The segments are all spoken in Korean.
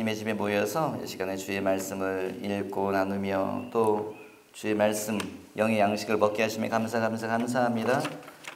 주님의 집에 모여서 이 시간에 주의 말씀을 읽고 나누며 또 주의 말씀 영의 양식을 먹게 하심에 감사합니다.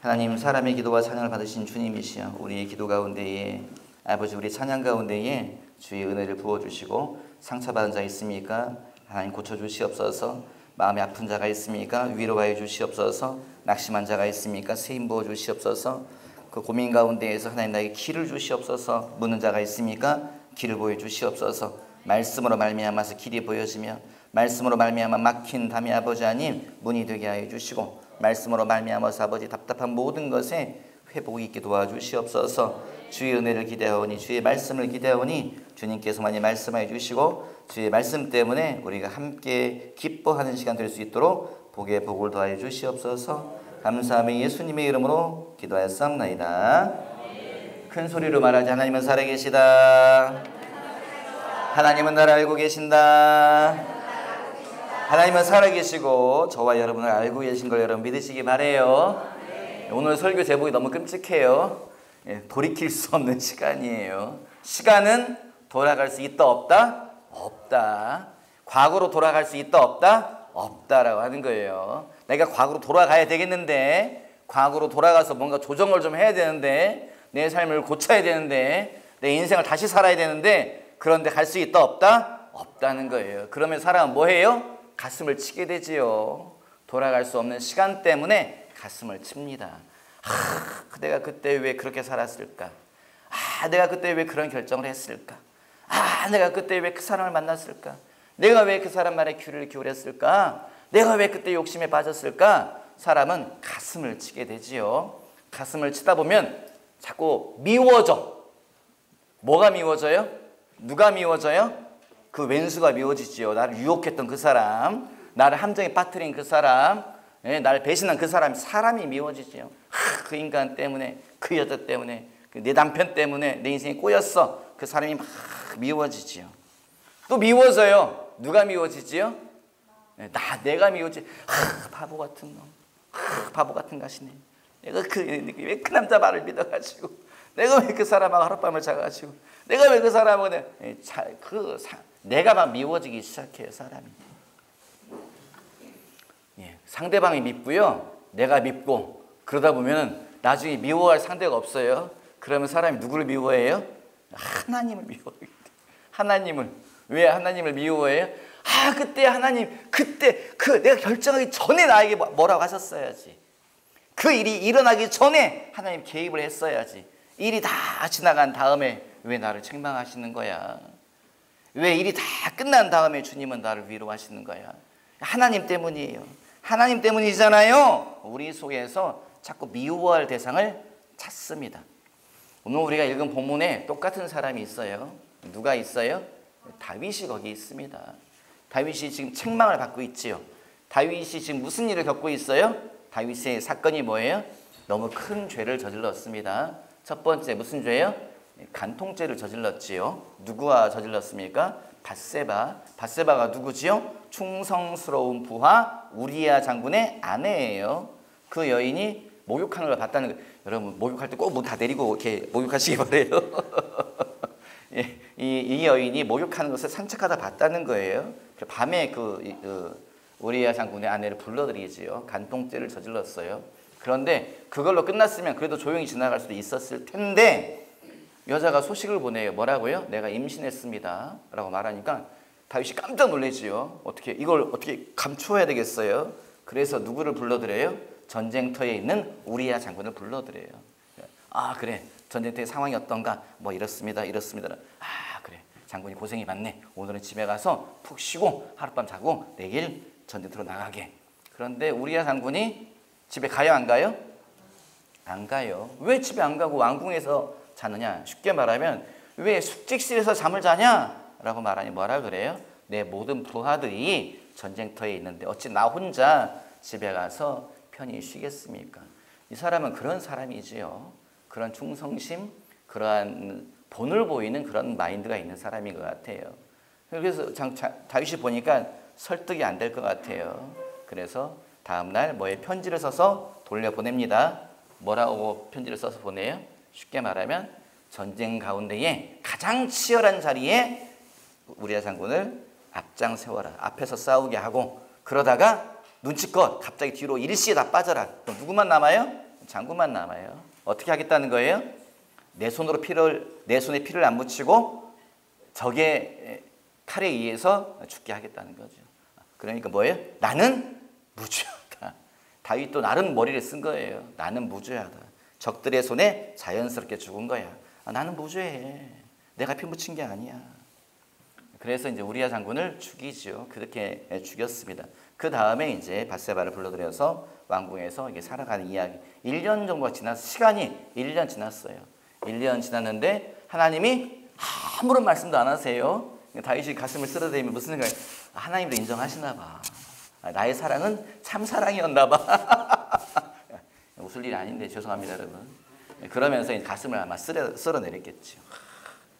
하나님, 사람의 기도와 찬양을 받으신 주님이시여, 우리의 기도 가운데에 아버지, 우리 찬양 가운데에 주의 은혜를 부어주시고, 상처받은 자 있습니까? 하나님 고쳐주시옵소서. 마음이 아픈 자가 있습니까? 위로하여 주시옵소서. 낙심한 자가 있습니까? 세임 부어 주시옵소서. 그 고민 가운데에서 하나님 나에게 길을 주시옵소서. 묻는 자가 있습니까? 길을 보여주시옵소서. 말씀으로 말미암아서 길이 보여지며, 말씀으로 말미암아 막힌 담이 아버지 하나님 문이 되게 하여 주시고, 말씀으로 말미암아서 아버지 답답한 모든 것에 회복이 있게 도와주시옵소서. 주의 은혜를 기대하오니, 주의 말씀을 기대하오니 주님께서 많이 말씀하여 주시고, 주의 말씀 때문에 우리가 함께 기뻐하는 시간 될 수 있도록 복에 복을 더하여 주시옵소서. 감사하며 예수님의 이름으로 기도하였사옵나이다. 큰 소리로 말하지. 하나님은 살아계시다. 하나님은 나를 알고 계신다. 하나님은 살아계시고 저와 여러분을 알고 계신 걸 여러분 믿으시기 바라요. 오늘 설교 제목이 너무 끔찍해요. 돌이킬 수 없는 시간이에요. 시간은 돌아갈 수 있다 없다? 없다. 과거로 돌아갈 수 있다 없다? 없다라고 하는 거예요. 내가 과거로 돌아가야 되겠는데, 과거로 돌아가서 뭔가 조정을 좀 해야 되는데, 내 삶을 고쳐야 되는데, 내 인생을 다시 살아야 되는데, 그런데 갈 수 있다 없다? 없다는 거예요. 그러면 사람은 뭐 해요? 가슴을 치게 되지요. 돌아갈 수 없는 시간 때문에 가슴을 칩니다. 내가 그때 왜 그렇게 살았을까? 내가 그때 왜 그런 결정을 했을까? 내가 그때 왜 그 사람을 만났을까? 내가 왜 그 사람 말에 귀를 기울였을까? 내가 왜 그때 욕심에 빠졌을까? 사람은 가슴을 치게 되지요. 가슴을 치다 보면 자꾸 미워져. 뭐가 미워져요? 누가 미워져요? 그 왼수가 미워지지요. 나를 유혹했던 그 사람, 나를 함정에 빠뜨린 그 사람, 나를 배신한 그 사람이 미워지지요. 그 인간 때문에, 그 여자 때문에, 내 남편 때문에 내 인생이 꼬였어. 그 사람이 막 미워지지요. 또 미워져요. 누가 미워지지요? 내가 미워지. 바보 같은 놈. 바보 같은 가시네. 내가 왜 그 남자 말을 믿어가지고, 내가 왜 그 사람하고 하룻밤을 자가지고, 내가 왜 그 사람하고 내가 막 미워지기 시작해요, 사람이. 상대방이 밉고요, 내가 밉고, 그러다 보면 나중에 미워할 상대가 없어요. 그러면 사람이 누구를 미워해요? 하나님을 미워해요. 하나님을. 왜 하나님을 미워해요? 그때 하나님, 그때 내가 결정하기 전에 나에게 뭐라고 하셨어야지. 그 일이 일어나기 전에 하나님 개입을 했어야지. 일이 다 지나간 다음에 왜 나를 책망하시는 거야? 왜 일이 다 끝난 다음에 주님은 나를 위로하시는 거야? 하나님 때문이에요. 하나님 때문이잖아요. 우리 속에서 자꾸 미워할 대상을 찾습니다. 오늘 우리가 읽은 본문에 똑같은 사람이 있어요. 누가 있어요? 다윗이 거기 있습니다. 다윗이 지금 책망을 받고 있지요. 다윗이 지금 무슨 일을 겪고 있어요? 다윗의 사건이 뭐예요? 너무 큰 죄를 저질렀습니다. 첫 번째 무슨 죄예요? 간통죄를 저질렀지요. 누구와 저질렀습니까? 밧세바가 누구지요? 충성스러운 부하 우리야 장군의 아내예요. 그 여인이 목욕하는 걸 봤다는 거예요. 여러분, 목욕할 때 꼭 문 다 내리고 이렇게 목욕하시기 바래요. 이 여인이 목욕하는 것을 산책하다 봤다는 거예요. 밤에 우리야 장군의 아내를 불러들이지요. 간통죄를 저질렀어요. 그런데 그걸로 끝났으면 그래도 조용히 지나갈 수도 있었을 텐데, 여자가 소식을 보내요. 뭐라고요? 내가 임신했습니다 라고 말하니까 다윗이 깜짝 놀라지요. 이걸 어떻게 감추어야 되겠어요? 그래서 누구를 불러들여요? 전쟁터에 있는 우리야 장군을 불러들여요. 그래, 전쟁터의 상황이 어떤가? 이렇습니다. 그래, 장군이 고생이 많네. 오늘은 집에 가서 푹 쉬고 하룻밤 자고 내일 전쟁터로 나가게. 그런데 우리야 장군이 집에 가요, 안 가요? 안 가요. 왜 집에 안 가고 왕궁에서 자느냐? 쉽게 말하면 왜 숙직실에서 잠을 자냐? 라고 말하니 뭐라 그래요? 내 모든 부하들이 전쟁터에 있는데 어찌 나 혼자 집에 가서 편히 쉬겠습니까? 이 사람은 그런 사람이지요. 그런 충성심, 그러한 본을 보이는 그런 마인드가 있는 사람인 것 같아요. 그래서 다윗이 보니까 설득이 안 될 것 같아요. 그래서 다음날 편지를 써서 돌려보냅니다. 뭐라고 편지를 써서 보내요? 쉽게 말하면 전쟁 가운데에 가장 치열한 자리에 우리아 장군을 앞장 세워라. 앞에서 싸우게 하고 그러다가 눈치껏 갑자기 뒤로 일시에 다 빠져라. 그럼 누구만 남아요? 장군만 남아요. 어떻게 하겠다는 거예요? 내 손에 피를 안 묻히고 적의 칼에 의해서 죽게 하겠다는 거죠. 그러니까 뭐예요? 나는 무죄하다. 다윗도 나름 머리를 쓴 거예요. 나는 무죄하다. 적들의 손에 자연스럽게 죽은 거야. 나는 무죄해. 내가 피 묻힌 게 아니야. 그래서 이제 우리아 장군을 죽이죠. 그렇게 죽였습니다. 그 다음에 이제 밧세바를 불러들여서 왕궁에서 이게 살아가는 이야기. 1년 정도가 시간이 1년 지났어요. 1년 지났는데 하나님이 아무런 말씀도 안 하세요. 다윗이 가슴을 쓸어대면 무슨 생각이에요? 하나님도 인정하시나 봐. 나의 사랑은 참 사랑이었나 봐. 웃을 일이 아닌데 죄송합니다, 여러분. 그러면서 가슴을 아마 쓸어내렸겠죠.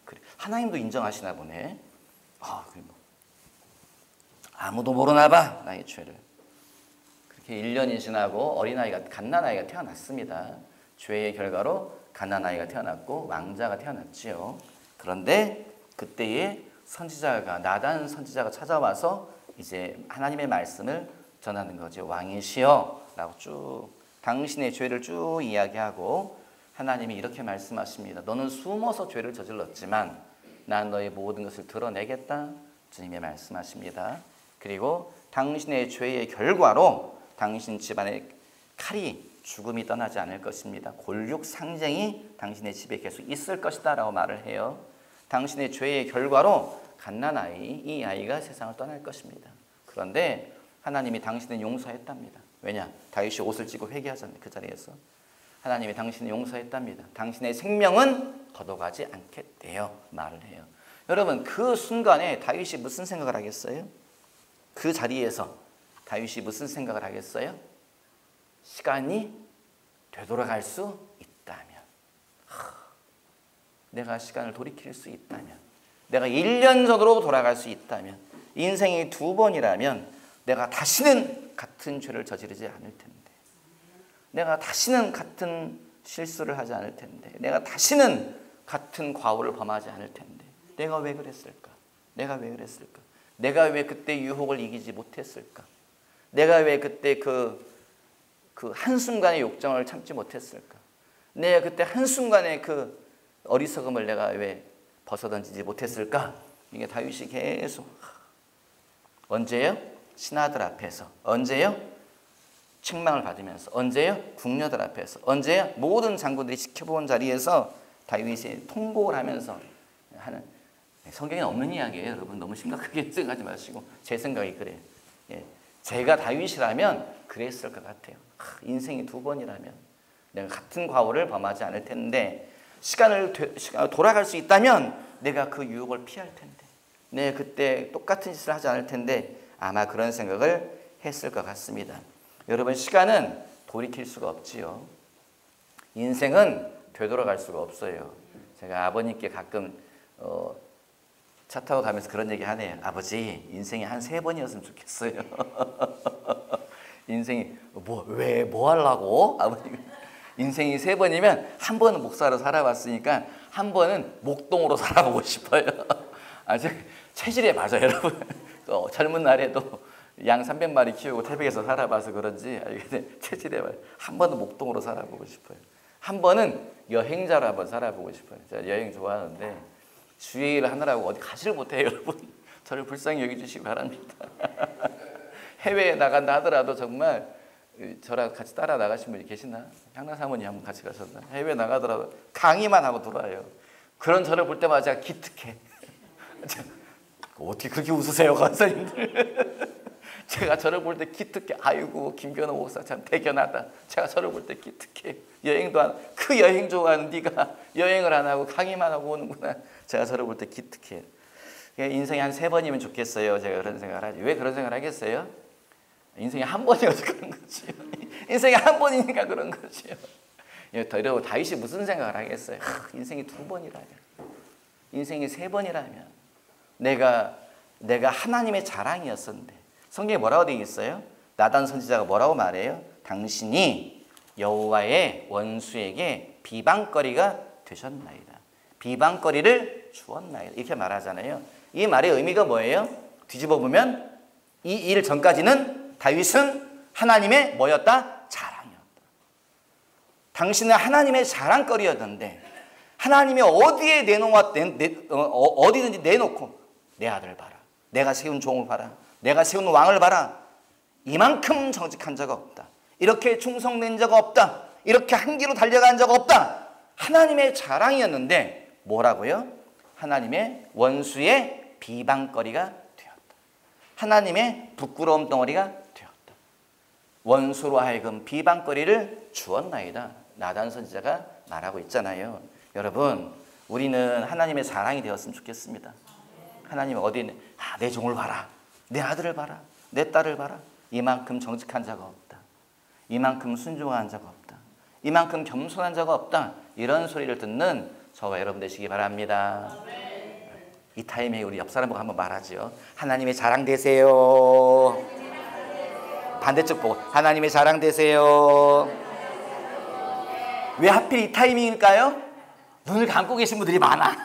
그래, 하나님도 인정하시나 보네. 아무도 모르나 봐, 나의 죄를. 그렇게 1년이 지나고 어린아이가 갓난아이가 태어났습니다. 죄의 결과로 갓난아이가 태어났고 왕자가 태어났지요. 그런데 그때에 나단 선지자가 찾아와서 이제 하나님의 말씀을 전하는 거죠. 왕이시여 라고 쭉 당신의 죄를 쭉 이야기하고 하나님이 이렇게 말씀하십니다. 너는 숨어서 죄를 저질렀지만 난 너의 모든 것을 드러내겠다. 주님이 말씀하십니다. 그리고 당신의 죄의 결과로 당신 집안의 칼이 죽음이 떠나지 않을 것입니다. 골육 상쟁이 당신의 집에 계속 있을 것이다 라고 말을 해요. 당신의 죄의 결과로 갓난아이, 이 아이가 세상을 떠날 것입니다. 그런데 하나님이 당신을 용서했답니다. 왜냐? 다윗이 옷을 찢고 회개하잖아요. 그 자리에서. 하나님이 당신을 용서했답니다. 당신의 생명은 걷어가지 않겠대요. 말을 해요. 여러분, 그 순간에 다윗이 무슨 생각을 하겠어요? 그 자리에서 다윗이 무슨 생각을 하겠어요? 시간이 되돌아갈 수 있다면, 내가 시간을 돌이킬 수 있다면, 내가 1년 전으로 돌아갈 수 있다면, 인생이 2번이라면 내가 다시는 같은 죄를 저지르지 않을 텐데, 내가 다시는 같은 실수를 하지 않을 텐데, 내가 다시는 같은 과오를 범하지 않을 텐데, 내가 왜 그랬을까? 내가 왜 그랬을까? 내가 왜 그때 유혹을 이기지 못했을까? 내가 왜 그때 그 한순간의 욕정을 참지 못했을까? 내가 그때 한순간의 그 어리석음을 내가 왜 벗어던지지 못했을까? 이게 다윗이 계속 언제요? 신하들 앞에서. 언제요? 책망을 받으면서. 언제요? 궁녀들 앞에서. 언제요? 모든 장군들이 지켜본 자리에서 다윗이 통곡을 하면서 하는, 성경에 없는 이야기예요. 여러분 너무 심각하게 생각하지 마시고 제 생각이 그래요. 제가 다윗이라면 그랬을 것 같아요. 인생이 2번이라면 내가 같은 과오를 범하지 않을 텐데, 시간을 돌아갈 수 있다면 내가 그 유혹을 피할 텐데, 내가 그때 똑같은 짓을 하지 않을 텐데, 아마 그런 생각을 했을 것 같습니다. 여러분, 시간은 돌이킬 수가 없지요. 인생은 되돌아갈 수가 없어요. 제가 아버님께 가끔 차 타고 가면서 그런 얘기 하네요. 아버지, 인생이 한 3번이었으면 좋겠어요. 인생이 뭐 하려고? 아버님, 인생이 3번이면 한 번은 목사로 살아봤으니까 한 번은 목동으로 살아보고 싶어요. 아주 체질에 맞아요, 여러분. 젊은 날에도 양 300마리 키우고 태백에서 살아봐서 그런지 체질에 맞아요. 한 번은 목동으로 살아보고 싶어요. 한 번은 여행자로 한번 살아보고 싶어요. 제가 여행 좋아하는데 주일을 하느라고 어디 가지를 못해요, 여러분. 저를 불쌍히 여겨주시기 바랍니다. 해외에 나간다 하더라도 정말 저랑 같이 따라 나가신 분이 계시나? 향남 사모님 한번 같이 가셨나? 해외 나가더라도 강의만 하고 돌아요. 그런 저를 볼 때마다 제가 기특해. 어떻게 그렇게 웃으세요, 간사님들? 제가 저를 볼 때 기특해. 아이고, 김변호 목사 참 대견하다. 제가 저를 볼 때 기특해. 그 여행 좋아하는 네가 여행을 안 하고 강의만 하고 오는구나. 제가 저를 볼 때 기특해. 인생이 한 3번이면 좋겠어요. 제가 그런 생각을 하지. 왜 그런 생각을 하겠어요? 인생이 한 번이어서 그런 거지요. 인생이 한 번이니까 그런 거지요. 여러분, 다윗이 무슨 생각을 하겠어요? 인생이 2번이라면, 인생이 3번이라면 내가 하나님의 자랑이었었는데, 성경에 뭐라고 되어 있어요? 나단 선지자가 뭐라고 말해요? 당신이 여호와의 원수에게 비방거리가 되셨나이다. 비방거리를 주었나이다. 이렇게 말하잖아요. 이 말의 의미가 뭐예요? 뒤집어 보면 이 일 전까지는 다윗은 하나님의 뭐였다? 자랑이었다. 당신은 하나님의 자랑거리였는데 하나님이 어디에 어디든지 내놓고 내 아들을 봐라. 내가 세운 종을 봐라. 내가 세운 왕을 봐라. 이만큼 정직한 자가 없다. 이렇게 충성된 자가 없다. 이렇게 한 길로 달려간 자가 없다. 하나님의 자랑이었는데 뭐라고요? 하나님의 원수의 비방거리가 되었다. 하나님의 부끄러움 덩어리가 되었다. 원수로 하여금 비방거리를 주었나이다. 나단 선지자가 말하고 있잖아요. 여러분, 우리는 하나님의 자랑이 되었으면 좋겠습니다. 하나님 어디 있는, 내 종을 봐라. 내 아들을 봐라. 내 딸을 봐라. 이만큼 정직한 자가 없다. 이만큼 순종한 자가 없다. 이만큼 겸손한 자가 없다. 이런 소리를 듣는 저와 여러분 되시기 바랍니다. 이 타임에 우리 옆 사람 보고 한번 말하죠. 하나님의 자랑 되세요. 반대쪽 보고 하나님의 자랑 되세요. 왜 하필 이 타이밍일까요? 눈을 감고 계신 분들이 많아.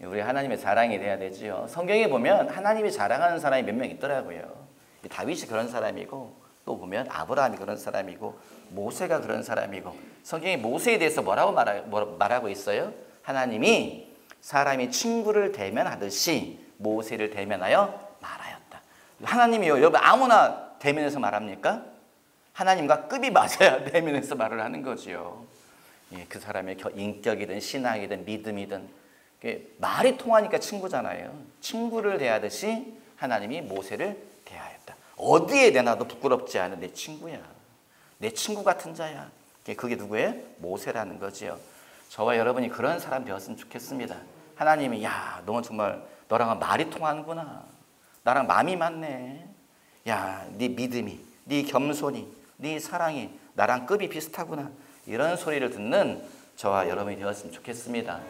우리 하나님의 자랑이 돼야 되지요. 성경에 보면 하나님이 자랑하는 사람이 몇 명 있더라고요. 다윗이 그런 사람이고 또 보면 아브라함이 그런 사람이고 모세가 그런 사람이고 성경이 모세에 대해서 뭐라고 말하고 있어요? 하나님이 사람이 친구를 대면하듯이 모세를 대면하여 말하였다. 하나님이요, 여러분 아무나 대면해서 말합니까? 하나님과 급이 맞아야 대면해서 말을 하는 거지요. 그 사람의 인격이든 신앙이든 믿음이든 말이 통하니까 친구잖아요. 친구를 대하듯이 하나님이 모세를 대하였다. 어디에 내놔도 부끄럽지 않은 내 친구야. 내 친구 같은 자야. 그게 누구예요? 모세라는 거지요. 저와 여러분이 그런 사람 되었으면 좋겠습니다. 하나님이 너 정말 너랑은 말이 통하는구나. 나랑 마음이 맞네. 네 믿음이, 네 겸손이, 네 사랑이 나랑 급이 비슷하구나. 이런 소리를 듣는 저와 여러분이 되었으면 좋겠습니다.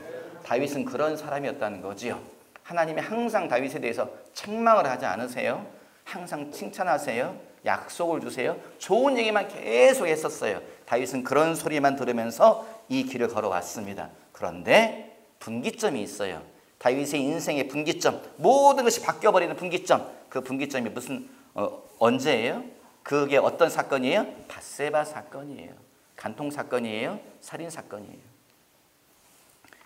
다윗은 그런 사람이었다는 거지요. 하나님이 항상 다윗에 대해서 책망을 하지 않으세요. 항상 칭찬하세요. 약속을 주세요. 좋은 얘기만 계속 했었어요. 다윗은 그런 소리만 들으면서 이 길을 걸어왔습니다. 그런데 분기점이 있어요. 다윗의 인생의 분기점, 모든 것이 바뀌어버리는 분기점. 그 분기점이 언제예요? 그게 어떤 사건이에요? 밧세바 사건이에요. 간통 사건이에요. 살인 사건이에요.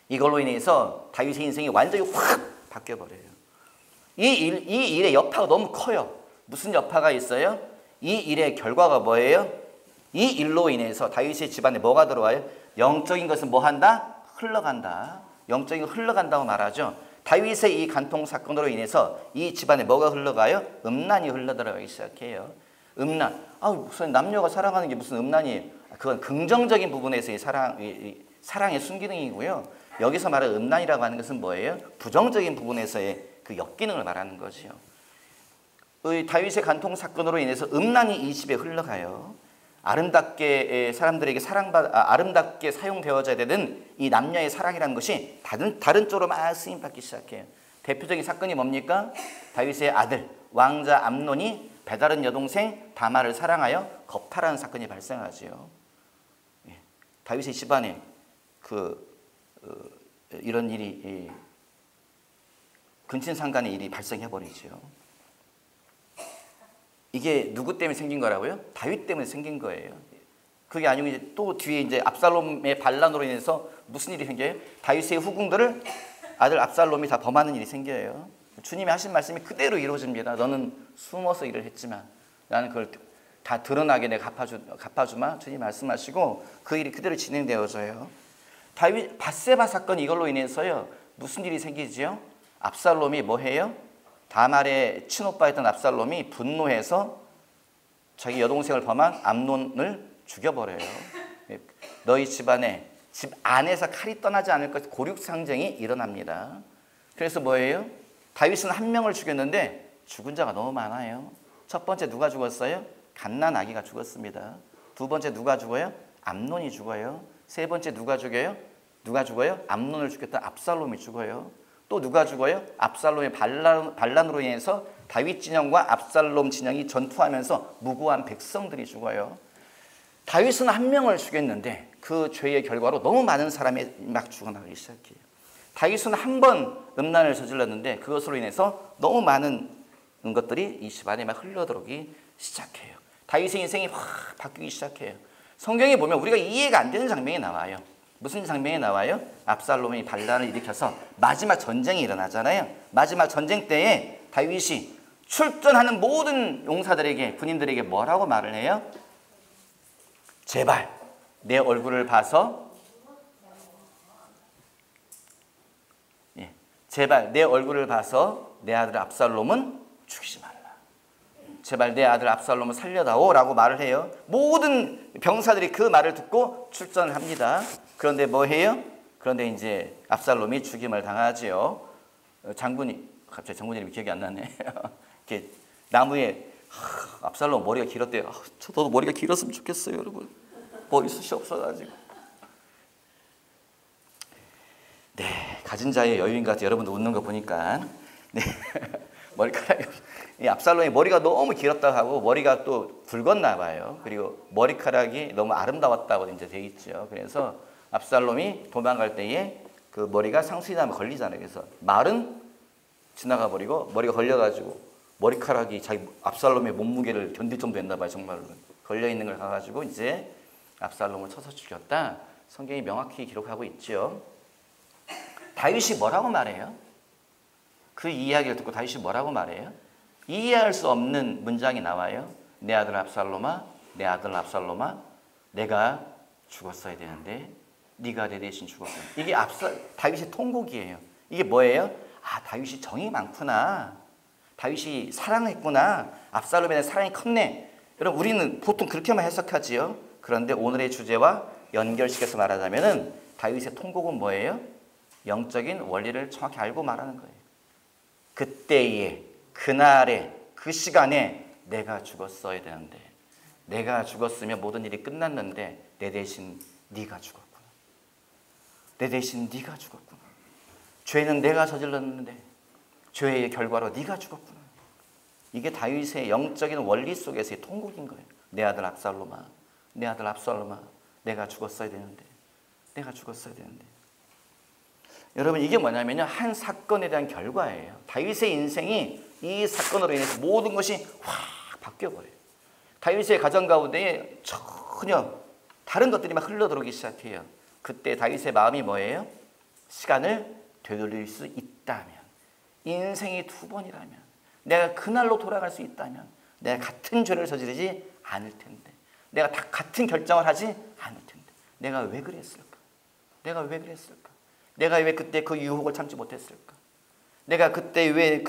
이걸로 인해서 다윗의 인생이 완전히 확 바뀌어버려요. 이 일의 여파가 너무 커요. 무슨 여파가 있어요? 이 일의 결과가 뭐예요? 이 일로 인해서 다윗의 집안에 뭐가 들어와요? 영적인 것은 뭐 한다? 흘러간다. 영적인 거 흘러간다고 말하죠. 다윗의 이 간통 사건으로 인해서 이 집안에 뭐가 흘러가요? 음란이 흘러들어가기 시작해요. 음란. 무슨 남녀가 사랑하는 게 무슨 음란이에요? 그건 긍정적인 부분에서의 사랑의 순기능이고요. 여기서 말하는 음란이라고 하는 것은 뭐예요? 부정적인 부분에서의 그 역기능을 말하는 거죠. 다윗의 간통 사건으로 인해서 음란이 이 집에 흘러가요. 아름답게 사람들에게 아름답게 사용되어져야 되는 이 남녀의 사랑이라는 것이 다른 쪽으로 막 쓰임받기 시작해요. 대표적인 사건이 뭡니까? 다윗의 아들 왕자 암논이 배다른 여동생 다말을 사랑하여 겁탈하는 사건이 발생하지요. 다윗의 집안에 이런 일이 근친상간의 일이 발생해버리죠. 이게 누구 때문에 생긴 거라고요? 다윗 때문에 생긴 거예요. 그게 아니고 이제 또 뒤에 이제 압살롬의 반란으로 인해서 무슨 일이 생겨요? 다윗의 후궁들을 아들 압살롬이 다 범하는 일이 생겨요. 주님이 하신 말씀이 그대로 이루어집니다. 너는 숨어서 일을 했지만 나는 그걸 다 드러나게 내가 갚아주마. 주님 말씀하시고 그 일이 그대로 진행되어져요. 다윗 밧세바 사건 이걸로 인해서요. 무슨 일이 생기지요? 압살롬이 뭐 해요? 다말의 친오빠였던 압살롬이 분노해서 자기 여동생을 범한 암논을 죽여버려요. 너희 집 안에서 칼이 떠나지 않을 것 고륙상쟁이 일어납니다. 그래서 뭐예요? 다윗은 한 명을 죽였는데 죽은 자가 너무 많아요. 첫 번째 누가 죽었어요? 갓난 아기가 죽었습니다. 두 번째 누가 죽어요? 암논이 죽어요. 세 번째 누가 죽어요? 암논을 죽였던 압살롬이 죽어요. 또 누가 죽어요? 압살롬의 반란으로 인해서 다윗 진영과 압살롬 진영이 전투하면서 무고한 백성들이 죽어요. 다윗은 한 명을 죽였는데 그 죄의 결과로 너무 많은 사람이 막 죽어나가기 시작해요. 다윗은 한 번 음란을 저질렀는데 그것으로 인해서 너무 많은 것들이 이 집안에 막 흘러들어오기 시작해요. 다윗의 인생이 확 바뀌기 시작해요. 성경에 보면 우리가 이해가 안 되는 장면이 나와요. 무슨 장면이 나와요? 압살롬이 반란을 일으켜서 마지막 전쟁이 일어나잖아요. 마지막 전쟁 때에 다윗이 출전하는 모든 용사들에게, 군인들에게 뭐라고 말을 해요? 제발 내 얼굴을 봐서, 제발 내 얼굴을 봐서 내 아들 압살롬은 죽이지 말라. 제발 내 아들 압살롬을 살려다오 라고 말을 해요. 모든 병사들이 그 말을 듣고 출전을 합니다. 그런데 뭐 해요? 그런데 이제 압살롬이 죽임을 당하지요. 장군이, 갑자기 장군 이름이 기억이 안 나네. 이렇게 나무에, 압살롬 머리가 길었대요. 저도 머리가 길었으면 좋겠어요, 여러분. 머리숱이 없어가지고. 네, 가진 자의 여유인 것 같아요. 여러분도 웃는 거 보니까. 네. 머리카락이, 이 압살롬이 머리가 너무 길었다고 하고 머리가 또 굵었나 봐요. 그리고 머리카락이 너무 아름다웠다고 이제 돼 있죠. 그래서 압살롬이 도망갈 때에 그 머리가 상수리나무에 걸리잖아요. 그래서 말은 지나가 버리고 머리가 걸려가지고 머리카락이 자기 압살롬의 몸무게를 견딜 정도 됐나 봐요. 정말로 걸려 있는 걸 가가지고 이제 압살롬을 쳐서 죽였다. 성경이 명확히 기록하고 있죠. 다윗이 뭐라고 말해요? 그 이야기를 듣고 다윗이 뭐라고 말해요? 이해할 수 없는 문장이 나와요. 내 아들 압살롬아, 내 아들 압살롬아, 내가 죽었어야 되는데 네가 내 대신 죽었어. 이게 다윗의 통곡이에요. 이게 뭐예요? 아, 다윗이 정이 많구나. 다윗이 사랑했구나. 압살롬에 대한 사랑이 컸네. 여러분, 우리는 보통 그렇게만 해석하지요. 그런데 오늘의 주제와 연결시켜서 말하자면은 다윗의 통곡은 뭐예요? 영적인 원리를 정확히 알고 말하는 거예요. 그때에, 그날에, 그 시간에 내가 죽었어야 되는데, 내가 죽었으면 모든 일이 끝났는데 내 대신 네가 죽었구나. 내 대신 네가 죽었구나. 죄는 내가 저질렀는데 죄의 결과로 네가 죽었구나. 이게 다윗의 영적인 원리 속에서의 통곡인 거예요. 내 아들 압살롬아, 내 아들 압살롬아, 내가 죽었어야 되는데, 내가 죽었어야 되는데. 여러분, 이게 뭐냐면요, 한 사건에 대한 결과예요. 다윗의 인생이 이 사건으로 인해서 모든 것이 확 바뀌어버려요. 다윗의 가정 가운데 전혀 다른 것들이 막 흘러들어오기 시작해요. 그때 다윗의 마음이 뭐예요? 시간을 되돌릴 수 있다면, 인생이 두 번이라면, 내가 그날로 돌아갈 수 있다면 내가 같은 죄를 저지르지 않을 텐데, 내가 다 같은 결정을 하지 않을 텐데 내가 왜 그랬을까? 내가 왜 그랬을까? 내가 왜 그때 그 유혹을 참지 못했을까? 내가 그때 왜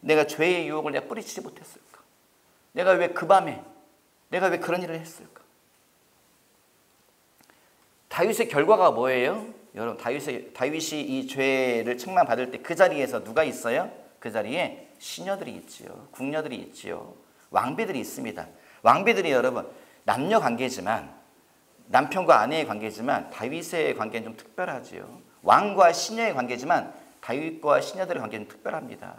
내가 죄의 유혹을 내가 뿌리치지 못했을까? 내가 왜 그 밤에 내가 왜 그런 일을 했을까? 다윗의 결과가 뭐예요? 여러분, 다윗이 이 죄를 책망받을 때 그 자리에서 누가 있어요? 그 자리에 시녀들이 있지요. 궁녀들이 있지요. 왕비들이 있습니다. 왕비들이 여러분 남녀 관계지만, 남편과 아내의 관계지만 다윗의 관계는 좀 특별하지요. 왕과 시녀의 관계지만 다윗과 시녀들의 관계는 특별합니다.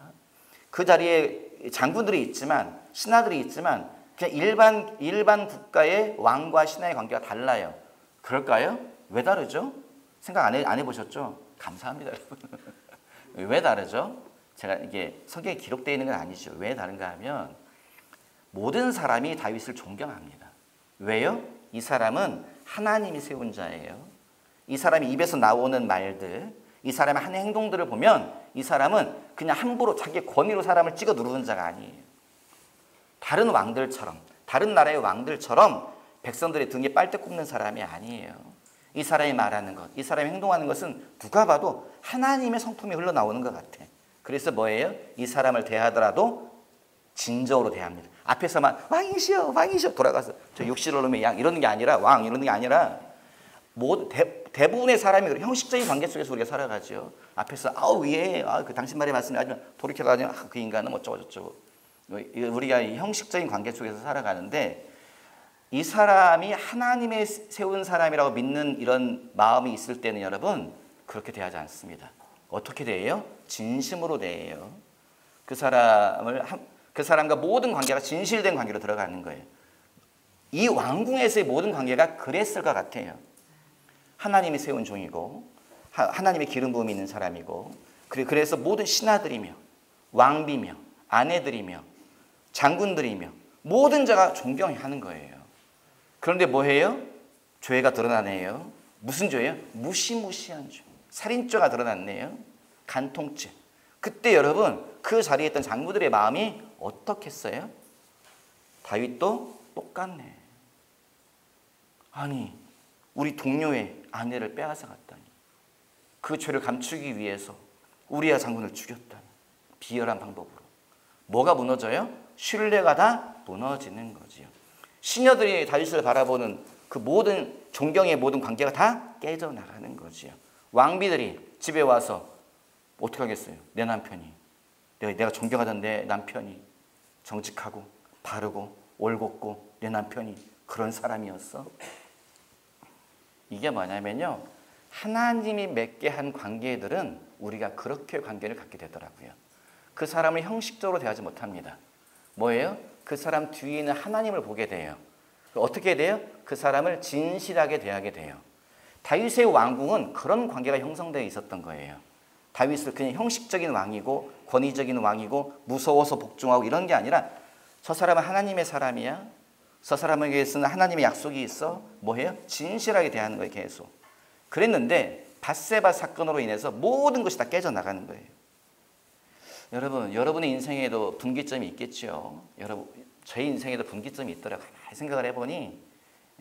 그 자리에 장군들이 있지만, 신하들이 있지만 그냥 일반 국가의 왕과 신하의 관계가 달라요. 그럴까요? 왜 다르죠? 생각 안 해보셨죠? 감사합니다, 여러분. 왜 다르죠? 제가 이게 성경에 기록되어 있는 건 아니죠. 왜 다른가 하면 모든 사람이 다윗을 존경합니다. 왜요? 이 사람은 하나님이 세운 자예요. 이 사람이 입에서 나오는 말들, 이 사람의 하는 행동들을 보면 이 사람은 그냥 함부로 자기의 권위로 사람을 찍어 누르는 자가 아니에요. 다른 왕들처럼, 다른 나라의 왕들처럼 백성들의 등에 빨대 꼽는 사람이 아니에요. 이 사람이 말하는 것, 이 사람이 행동하는 것은 누가 봐도 하나님의 성품이 흘러나오는 것 같아. 그래서 뭐예요? 이 사람을 대하더라도 진정으로 대합니다. 앞에서만 왕이시여, 왕이시여 돌아가서 저 육실로름의 양 이러는 게 아니라, 왕 이러는 게 아니라, 대부분의 사람이 형식적인 관계 속에서 우리가 살아가죠. 앞에서 예, 그 당신 말이 맞습니다. 아니면 돌이켜가지고 그 인간은 어쩌고 저쩌고. 우리가 형식적인 관계 속에서 살아가는데, 이 사람이 하나님의 세운 사람이라고 믿는 이런 마음이 있을 때는 여러분 그렇게 대하지 않습니다. 어떻게 대해요? 진심으로 대해요. 그 사람과 모든 관계가 진실된 관계로 들어가는 거예요. 이 왕궁에서의 모든 관계가 그랬을 것 같아요. 하나님이 세운 종이고 하나님의 기름 부음이 있는 사람이고 그래서 모든 신하들이며 왕비며 아내들이며 장군들이며 모든 자가 존경하는 거예요. 그런데 뭐해요? 죄가 드러나네요. 무슨 죄예요? 무시무시한 죄. 살인죄가 드러났네요. 간통죄. 그때 여러분 그 자리에 있던 장군들의 마음이 어떻겠어요? 다윗도 똑같네. 아니 우리 동료의 아내를 빼앗아 갔다니. 그 죄를 감추기 위해서 우리아 장군을 죽였다니. 비열한 방법으로. 뭐가 무너져요? 신뢰가 다 무너지는 거지요. 시녀들이 다윗을 바라보는 그 모든 존경의 모든 관계가 다 깨져나가는 거지요. 왕비들이 집에 와서 어떻게 하겠어요? 내 남편이 내가 존경하던 내 남편이 정직하고 바르고 올곧고 내 남편이 그런 사람이었어? 이게 뭐냐면요, 하나님이 맺게 한 관계들은 우리가 그렇게 관계를 갖게 되더라고요. 그 사람을 형식적으로 대하지 못합니다. 뭐예요? 그 사람 뒤에 있는 하나님을 보게 돼요. 어떻게 돼요? 그 사람을 진실하게 대하게 돼요. 다윗의 왕궁은 그런 관계가 형성되어 있었던 거예요. 다윗은 그냥 형식적인 왕이고 권위적인 왕이고 무서워서 복종하고 이런 게 아니라 저 사람은 하나님의 사람이야. 저 사람에게서는 하나님의 약속이 있어. 뭐해요? 진실하게 대하는 거예요. 계속. 그랬는데 밧세바 사건으로 인해서 모든 것이 다 깨져나가는 거예요. 여러분, 여러분의 인생에도 분기점이 있겠죠. 여러분, 제 인생에도 분기점이 있더라고요. 가만히 생각을 해보니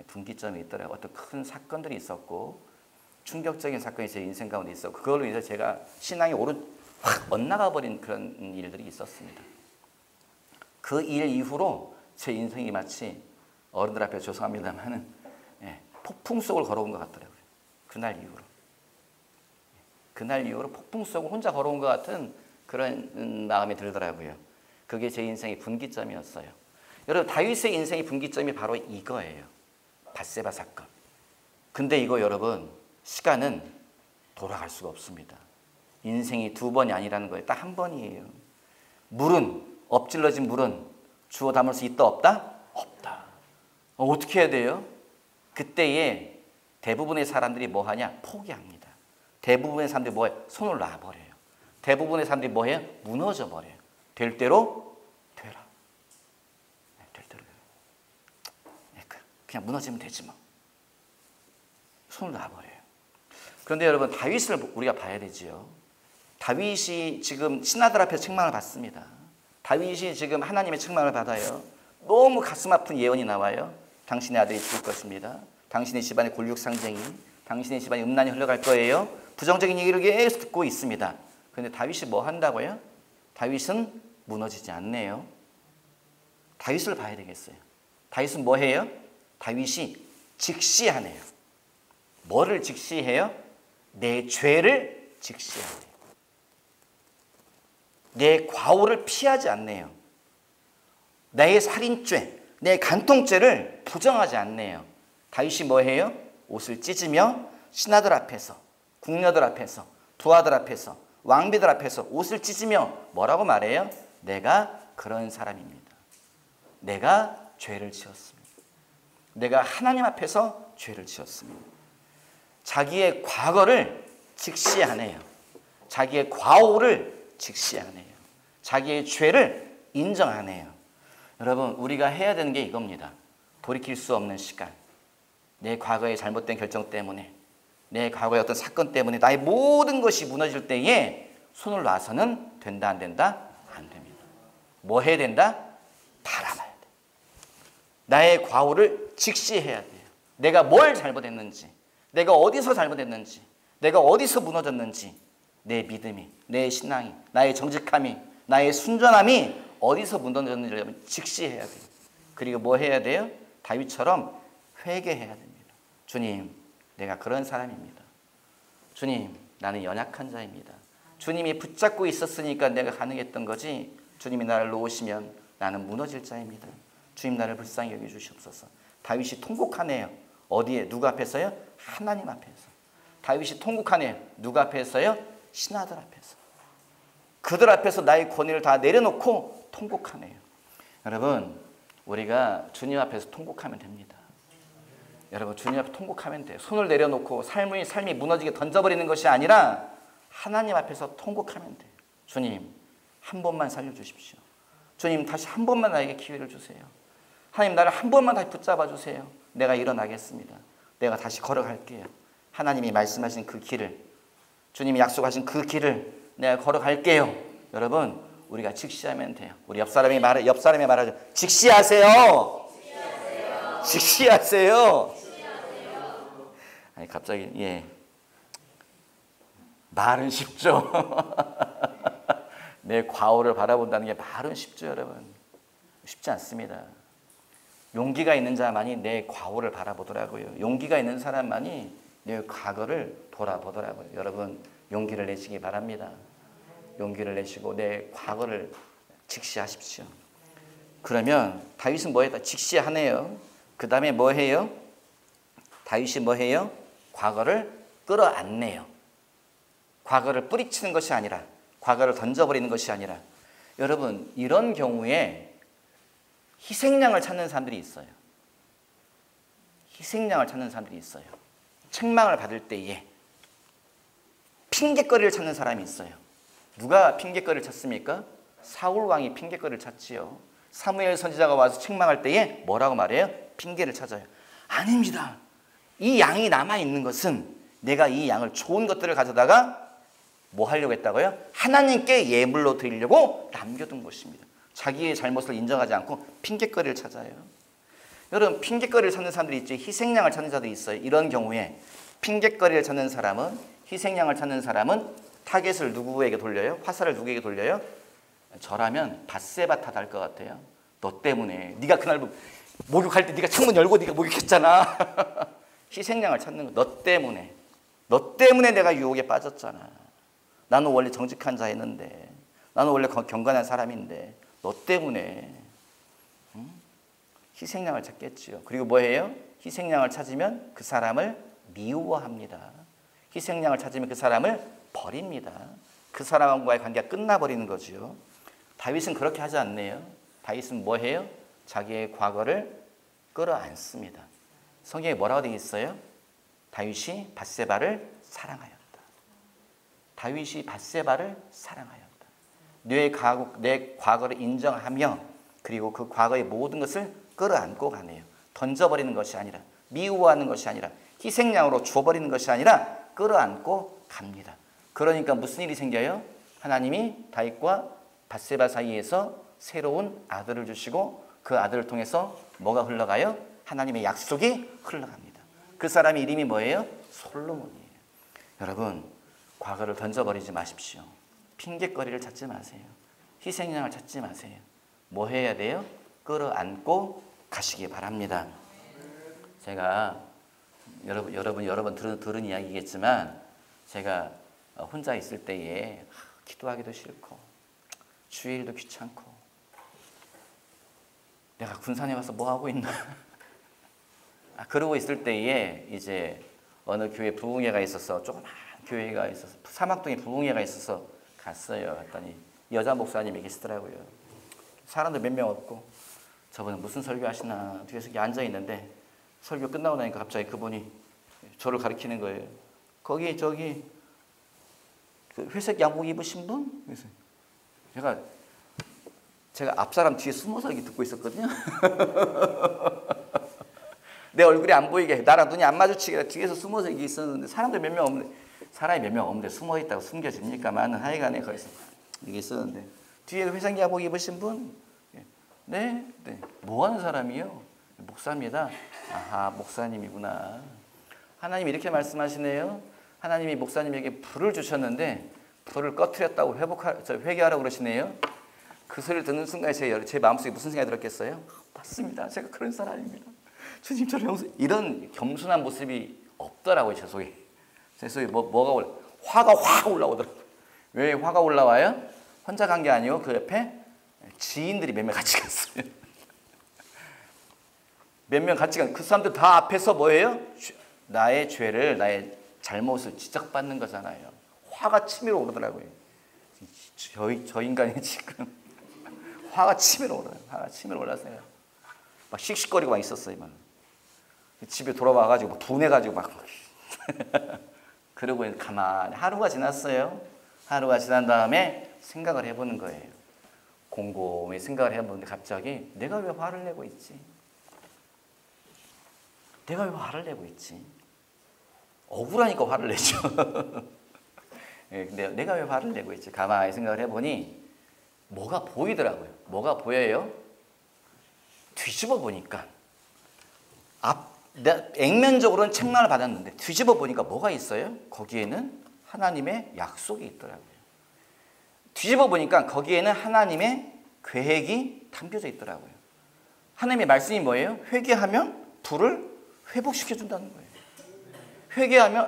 분기점이 있더라고요. 어떤 큰 사건들이 있었고 충격적인 사건이 제 인생 가운데 있었고 그걸로 인해서 제가 신앙이 확 엇나가 버린 그런 일들이 있었습니다. 그 일 이후로 제 인생이 마치 어른들 앞에 죄송합니다만은 폭풍 속을 걸어온 것 같더라고요. 그날 이후로 폭풍 속을 혼자 걸어온 것 같은 그런 마음이 들더라고요. 그게 제 인생의 분기점이었어요. 여러분, 다윗의 인생의 분기점이 바로 이거예요. 밧세바 사건. 근데 이거 여러분, 시간은 돌아갈 수가 없습니다. 인생이 두 번이 아니라는 거예요. 딱 한 번이에요. 엎질러진 물은 주워 담을 수 있다 없다? 없다. 어떻게 해야 돼요? 그때에 대부분의 사람들이 뭐 하냐? 포기합니다. 대부분의 사람들이 뭐해요? 손을 놔버려요. 대부분의 사람들이 뭐해요? 무너져 버려요. 될 대로 되라. 될 대로 되라. 그냥 무너지면 되지 뭐. 손을 놔버려요. 그런데 여러분, 다윗을 우리가 봐야 되지요. 다윗이 지금 신하들 앞에서 책망을 받습니다. 다윗이 지금 하나님의 책망을 받아요. 너무 가슴 아픈 예언이 나와요. 당신의 아들이 죽을 것입니다. 당신의 집안의 골육상쟁이, 당신의 집안의 음란이 흘러갈 거예요. 부정적인 얘기를 계속 듣고 있습니다. 그런데 다윗이 뭐 한다고요? 다윗은 무너지지 않네요. 다윗을 봐야 되겠어요. 다윗은 뭐 해요? 다윗이 직시하네요. 뭐를 직시해요? 내 죄를 직시하네요. 내 과오를 피하지 않네요. 나의 살인죄, 내 간통죄를 부정하지 않네요. 다윗이 뭐 해요? 옷을 찢으며 신하들 앞에서, 궁녀들 앞에서, 부하들 앞에서, 왕비들 앞에서 옷을 찢으며 뭐라고 말해요? 내가 그런 사람입니다. 내가 죄를 지었습니다. 내가 하나님 앞에서 죄를 지었습니다. 자기의 과거를 직시하네요. 자기의 과오를 직시하네요. 자기의 죄를 인정하네요. 여러분, 우리가 해야 되는 게 이겁니다. 돌이킬 수 없는 시간. 내 과거의 잘못된 결정 때문에, 내 과거의 어떤 사건 때문에 나의 모든 것이 무너질 때에 손을 놔서는 된다 안 된다? 안 됩니다. 뭐 해야 된다? 바라봐야 돼. 나의 과오를 직시해야 돼요. 내가 뭘 잘못했는지, 내가 어디서 잘못했는지, 내가 어디서 무너졌는지, 내 믿음이, 내 신앙이, 나의 정직함이, 나의 순전함이 어디서 무너졌는지를 직시해야 돼요. 그리고 뭐 해야 돼요? 다윗처럼 회개해야 됩니다. 주님, 내가 그런 사람입니다. 주님, 나는 연약한 자입니다. 주님이 붙잡고 있었으니까 내가 가능했던 거지, 주님이 나를 놓으시면 나는 무너질 자입니다. 주님, 나를 불쌍히 여겨주시옵소서. 다윗이 통곡하네요. 어디에? 누구 앞에서요? 하나님 앞에서. 다윗이 통곡하네요. 누구 앞에서요? 신하들 앞에서. 그들 앞에서 나의 권위를 다 내려놓고 통곡하네요. 여러분, 우리가 주님 앞에서 통곡하면 됩니다. 여러분, 주님 앞에 통곡하면 돼요. 손을 내려놓고 삶이 무너지게 던져버리는 것이 아니라 하나님 앞에서 통곡하면 돼요. 주님, 한 번만 살려주십시오. 주님, 다시 한 번만 나에게 기회를 주세요. 하나님, 나를 한 번만 다시 붙잡아 주세요. 내가 일어나겠습니다. 내가 다시 걸어갈게요. 하나님이 말씀하신 그 길을, 주님이 약속하신 그 길을 내가 걸어갈게요. 여러분, 우리가 직시하면 돼요. 우리 옆 사람이 말하죠. 직시하세요. 직시하세요. 아니, 갑자기 말은 쉽죠. 내 과오를 바라본다는 게 말은 쉽죠, 여러분. 쉽지 않습니다. 용기가 있는 자만이 내 과오를 바라보더라고요. 용기가 있는 사람만이 내 과거를 돌아보더라고요. 여러분, 용기를 내시기 바랍니다. 용기를 내시고 내 과거를 직시하십시오. 그러면 다윗은 뭐 했다? 직시하네요. 그 다음에 뭐 해요? 다윗이 뭐 해요? 과거를 끌어안네요. 과거를 뿌리치는 것이 아니라, 과거를 던져버리는 것이 아니라, 여러분, 이런 경우에 희생양을 찾는 사람들이 있어요. 희생양을 찾는 사람들이 있어요. 책망을 받을 때에 핑계거리를 찾는 사람이 있어요. 누가 핑계거리를 찾습니까? 사울 왕이 핑계거리를 찾지요. 사무엘 선지자가 와서 책망할 때에 뭐라고 말해요? 핑계를 찾아요. 아닙니다. 이 양이 남아있는 것은 내가 이 양을 좋은 것들을 가져다가 뭐 하려고 했다고요? 하나님께 예물로 드리려고 남겨둔 것입니다. 자기의 잘못을 인정하지 않고 핑계거리를 찾아요. 여러분, 핑계거리를 찾는 사람들이 있죠. 희생양을 찾는 자들이 있어요. 이런 경우에 핑계거리를 찾는 사람은, 희생양을 찾는 사람은 타겟을 누구에게 돌려요? 화살을 누구에게 돌려요? 저라면 밧세바 탓할 것 같아요. 너 때문에, 네가 그날 목욕할 때 네가 창문 열고 네가 목욕했잖아. 희생양을 찾는 거, 너 때문에 내가 유혹에 빠졌잖아. 나는 원래 정직한 자였는데, 나는 원래 경건한 사람인데 너 때문에. 희생양을 찾겠지요. 그리고 뭐예요? 희생양을 찾으면 그 사람을 미워합니다. 희생양을 찾으면 그 사람을 버립니다. 그 사람과의 관계가 끝나버리는 거죠. 다윗은 그렇게 하지 않네요. 다윗은 뭐 해요? 자기의 과거를 끌어안습니다. 성경에 뭐라고 되어 있어요? 다윗이 밧세바를 사랑하였다. 다윗이 밧세바를 사랑하였다. 내 과거를 인정하며, 그리고 그 과거의 모든 것을 끌어안고 가네요. 던져버리는 것이 아니라, 미워하는 것이 아니라, 희생양으로 줘버리는 것이 아니라 끌어안고 갑니다. 그러니까 무슨 일이 생겨요? 하나님이 다윗과 밧세바 사이에서 새로운 아들을 주시고, 그 아들을 통해서 뭐가 흘러가요? 하나님의 약속이 흘러갑니다. 그 사람의 이름이 뭐예요? 솔로몬이에요. 여러분, 과거를 던져버리지 마십시오. 핑계거리를 찾지 마세요. 희생양을 찾지 마세요. 뭐 해야 돼요? 끌어안고 가시기 바랍니다. 제가 여러 번 들은 이야기겠지만, 제가 혼자 있을 때에 기도하기도 싫고 주일도 귀찮고, 내가 군산에 와서 뭐 하고 있나 그러고 있을 때에 이제 어느 교회 부흥회가 있어서, 조그만 교회가 있어서, 사막동에 부흥회가 있어서 갔어요. 갔더니 여자 목사님이 계시더라고요. 사람들 몇 명 없고, 저분은 무슨 설교 하시나 뒤에서 이렇게 앉아 있는데, 설교 끝나고 나니까 갑자기 그분이 저를 가리키는 거예요. 거기 저기 그 회색 양복 입으신 분? 그래서 제가 앞사람 뒤에 숨어서 이렇게 듣고 있었거든요. 내 얼굴이 안 보이게, 나랑 눈이 안 마주치게 뒤에서 숨어서 이게 있었는데, 사람이 몇 명 없는데 숨어 있다고 숨겨집니까만은, 하여간에 거기서 이게 있었는데, 뒤에 회색 양복 입으신 분? 네. 뭐 하는 사람이요? 목사입니다. 아하, 목사님이구나. 하나님이 이렇게 말씀하시네요. 하나님이 목사님에게 불을 주셨는데 불을 꺼트렸다고 회개하라고 그러시네요. 그 소리를 듣는 순간에 제 마음속에 무슨 생각이 들었겠어요? 맞습니다. 제가 그런 사람입니다. 주님 저를 용서해. 이런 겸손한 모습이 없더라고요. 제 속에 뭐가 화가 확 올라오더라고요. 왜 화가 올라와요? 혼자 간 게 아니고 그 옆에 지인들이 몇 명 같이 갔어요. 몇 명 같이 간 그 사람들 다 앞에서 뭐예요? 나의 죄를, 나의 잘못을 지적받는 거잖아요. 화가 치밀어 오르더라고요. 저 인간이 지금 화가 치밀어 오르요. 화가 치밀어 올랐어요. 막 씩씩거리고 막 있었어요. 막. 집에 돌아와가지고 막 분해가지고 막 그러고 가만히 하루가 지났어요. 하루가 지난 다음에 생각을 해보는 거예요. 곰곰이 생각을 해보는데 갑자기 내가 왜 화를 내고 있지? 내가 왜 화를 내고 있지? 억울하니까 화를 내죠. 예, 근데 내가 왜 화를 내고 있지? 가만히 생각을 해보니 뭐가 보이더라고요. 뭐가 보여요? 뒤집어 보니까 액면적으로는 책망을 받았는데 뒤집어 보니까 뭐가 있어요? 거기에는 하나님의 약속이 있더라고요. 뒤집어 보니까 거기에는 하나님의 계획이 담겨져 있더라고요. 하나님의 말씀이 뭐예요? 회개하면 불을 회복시켜 준다는 거예요.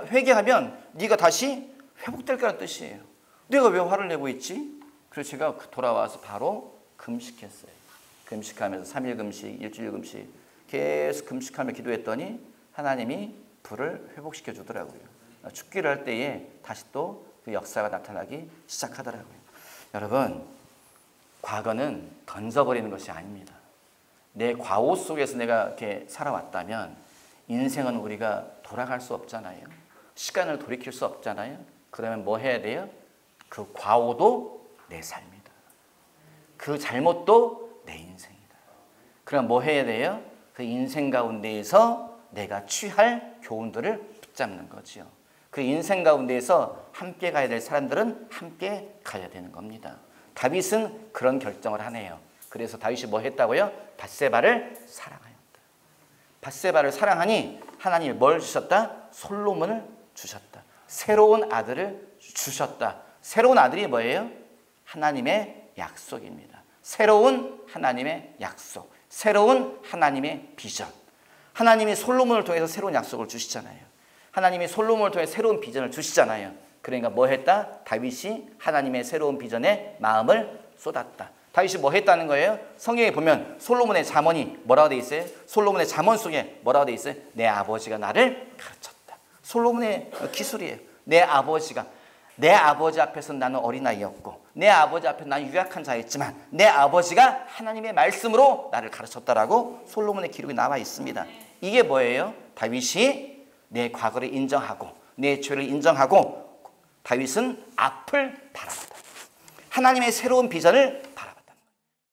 회개하면 네가 다시 회복될 거라는 뜻이에요. 내가 왜 화를 내고 있지? 그래서 제가 돌아와서 바로 금식했어요. 금식하면서 3일 금식, 일주일 금식 계속 금식하며 기도했더니 하나님이 불을 회복시켜 주더라고요. 죽기를 할 때에 다시 또 그 역사가 나타나기 시작하더라고요. 여러분, 과거는 던져버리는 것이 아닙니다. 내 과오 속에서 내가 이렇게 살아왔다면 인생은 우리가 돌아갈 수 없잖아요. 시간을 돌이킬 수 없잖아요. 그러면 뭐 해야 돼요? 그 과오도 내 삶이다. 그 잘못도 내 인생이다. 그럼 뭐 해야 돼요? 그 인생 가운데에서 내가 취할 교훈들을 붙잡는 거지요. 그 인생 가운데에서 함께 가야 될 사람들은 함께 가야 되는 겁니다. 다윗은 그런 결정을 하네요. 그래서 다윗이 뭐 했다고요? 밧세바를 사랑하였다. 밧세바를 사랑하니 하나님이 뭘 주셨다? 솔로몬을 주셨다. 새로운 아들을 주셨다. 새로운 아들이 뭐예요? 하나님의 약속입니다. 새로운 하나님의 약속. 새로운 하나님의 비전. 하나님이 솔로몬을 통해서 새로운 약속을 주시잖아요. 하나님이 솔로몬을 통해 새로운 비전을 주시잖아요. 그러니까 뭐 했다? 다윗이 하나님의 새로운 비전에 마음을 쏟았다. 다윗이 뭐 했다는 거예요? 성경에 보면 솔로몬의 잠언이 뭐라고 돼 있어요? 솔로몬의 잠언 속에 뭐라고 돼 있어요? 내 아버지가 나를 가르쳤다. 솔로몬의 기술이에요. 내 아버지 앞에서는 나는 어린아이였고 내 아버지 앞에 나는 유약한 자였지만 내 아버지가 하나님의 말씀으로 나를 가르쳤다라고 솔로몬의 기록이 나와 있습니다. 이게 뭐예요? 다윗이 내 과거를 인정하고 내 죄를 인정하고 다윗은 앞을 바라보다. 하나님의 새로운 비전을